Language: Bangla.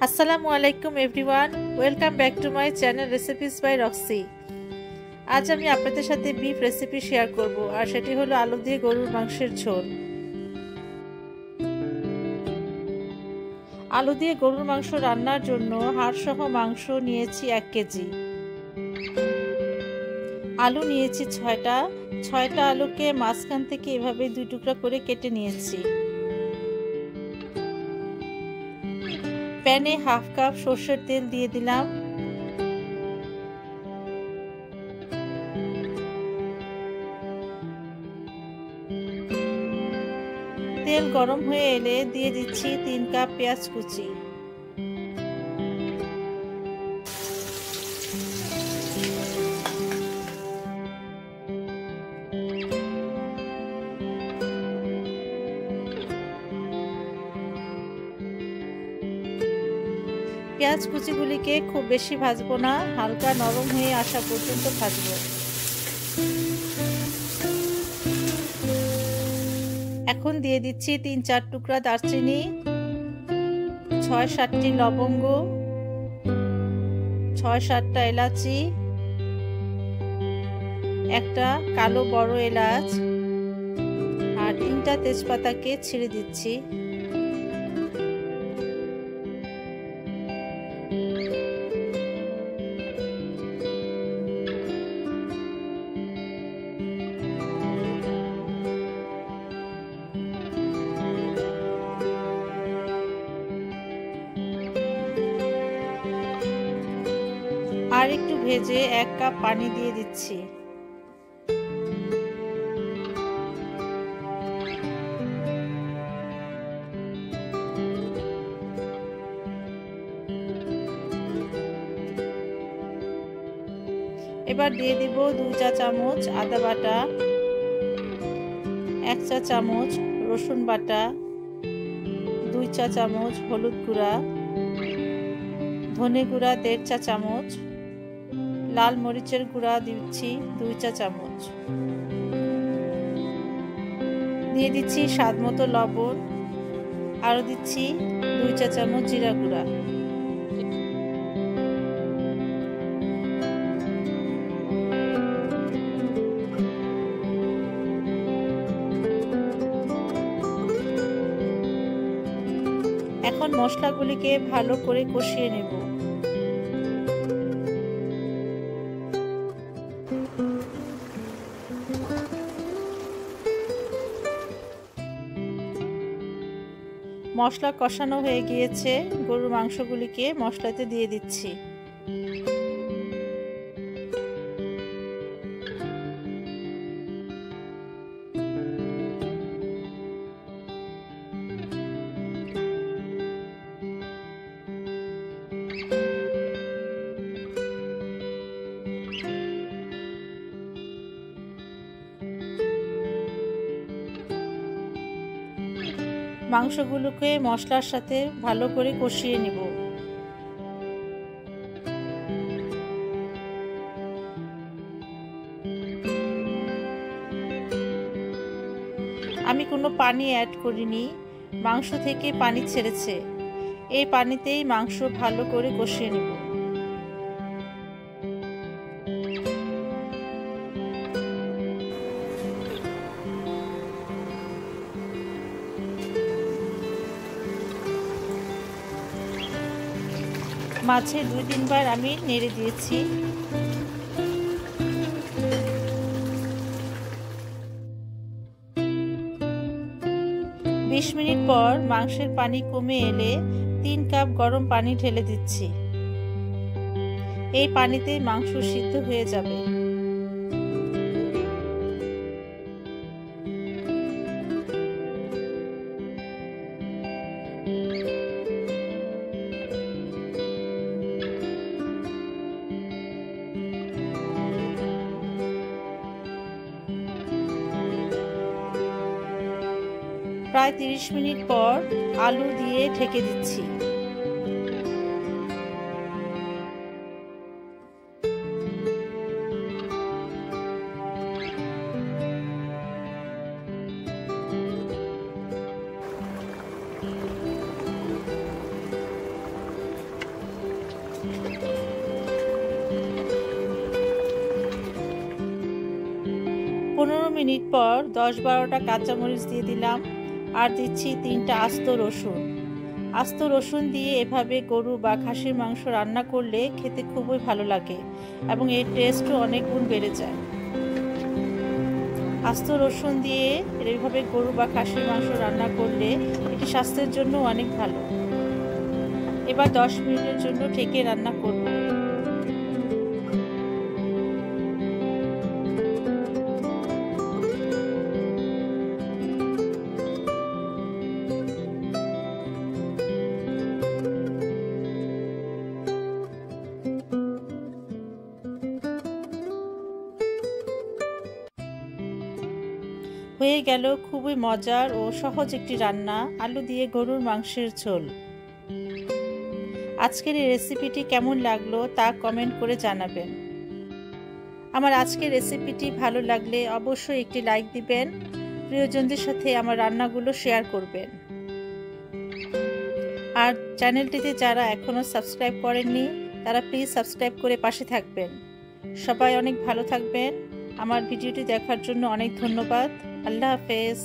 আসসালামু আলাইকুম everyone, welcome back to my channel recipes by Roxy. আজ আমি আপনাদের সাথে বিফ রেসিপি শেয়ার করব, আর সেটি হলো আলু দিয়ে গরুর মাংসের ঝোল। আলু দিয়ে গরুর মাংস রান্নার জন্য হাড়সহ মাংস নিয়েছি 1 কেজি। আলু নিয়েছি 6টা আলুকে মাঝখান থেকে এভাবে 2 টুকরা করে কেটে নিয়েছি। প্যানে 1/2 কাপ সরষের তেল দিয়ে দিলাম। তেল গরম হয়ে এলে দিয়ে দিচ্ছি 3 কাপ পেঁয়াজ কুচি। পেঁয়াজ কুচিগুলিকে খুব বেশি ভাজবো না, হালকা নরম হয়ে আসা পর্যন্ত ভাজবো। এখন দিয়ে দিচ্ছি 3-4 টুকরা দারচিনি, 6-7টি লবঙ্গ, 6-7টা এলাচি, একটা কালো বড় এলাচ আর 3টা তেজপাতাকে ছিঁড়ে দিচ্ছি। আর একটু ভেজে 1 কাপ পানি দিয়ে দিচ্ছি। এবার দিয়ে দিব 2 চা চামচ আদা বাটা, 1 চা চামচ রসুন বাটা, 2 চা চামচ হলুদ গুঁড়া, ধনে গুঁড়া 1.5 চা চামচ, লাল মরিচের গুঁড়া দিচ্ছি 2 চা চামচ, দিয়ে দিচ্ছি স্বাদ মতো লবণ, আরও দিচ্ছি 2 চা চামচ জিরা গুঁড়া। এখন মশলাগুলিকে ভালো করে কষিয়ে নেব। মশলা কষানো হয়ে গিয়েছে, গরুর মাংসগুলিকে মশলাতে দিয়ে দিচ্ছি। মাংসগুলোকে মশলার সাথে ভালো করে কষিয়ে নেব। আমি কোনো পানি অ্যাড করিনি, মাংস থেকে পানি ছেড়েছে। এই পানিতেই মাংস ভালো করে কষিয়ে নেব। মাঝে 2-3 বার আমি নেড়ে দিয়েছি। বিশ মিনিট পর মাংসের পানি কমে এলে 3 কাপ গরম পানি ঢেলে দিচ্ছি। এই পানিতেই মাংস সিদ্ধ হয়ে যাবে। প্রায় 30 মিনিট পর আলু দিয়ে ঢেকে দিচ্ছি। 15 মিনিট পর 10-12টা কাঁচামরিচ দিয়ে দিলাম আর দিচ্ছি 3টা আস্ত রসুন। আস্ত রসুন দিয়ে এভাবে গরু বা খাসির মাংস রান্না করলে খেতে খুবই ভালো লাগে এবং এর টেস্টও অনেক গুণ বেড়ে যায়। আস্ত রসুন দিয়ে এইভাবে গরু বা খাসির মাংস রান্না করলে এটি স্বাস্থ্যের জন্য অনেক ভালো। এবার 10 মিনিটের জন্য ঢেকে রান্না করব। হয়ে গেল খুবই মজার ও সহজ একটি রান্না, আলু দিয়ে গরুর মাংসের ঝোল। আজকের এই রেসিপিটি কেমন লাগলো তা কমেন্ট করে জানাবেন। আমার আজকের রেসিপিটি ভালো লাগলে অবশ্যই একটি লাইক দিবেন, প্রিয়জনদের সাথে আমার রান্নাগুলো শেয়ার করবেন। আর চ্যানেলটিতে যারা এখনও সাবস্ক্রাইব করেননি তারা প্লিজ সাবস্ক্রাইব করে পাশে থাকবেন। সবাই অনেক ভালো থাকবেন। আমার ভিডিওটি দেখার জন্য অনেক ধন্যবাদ। আল্লাহ হাফেজ।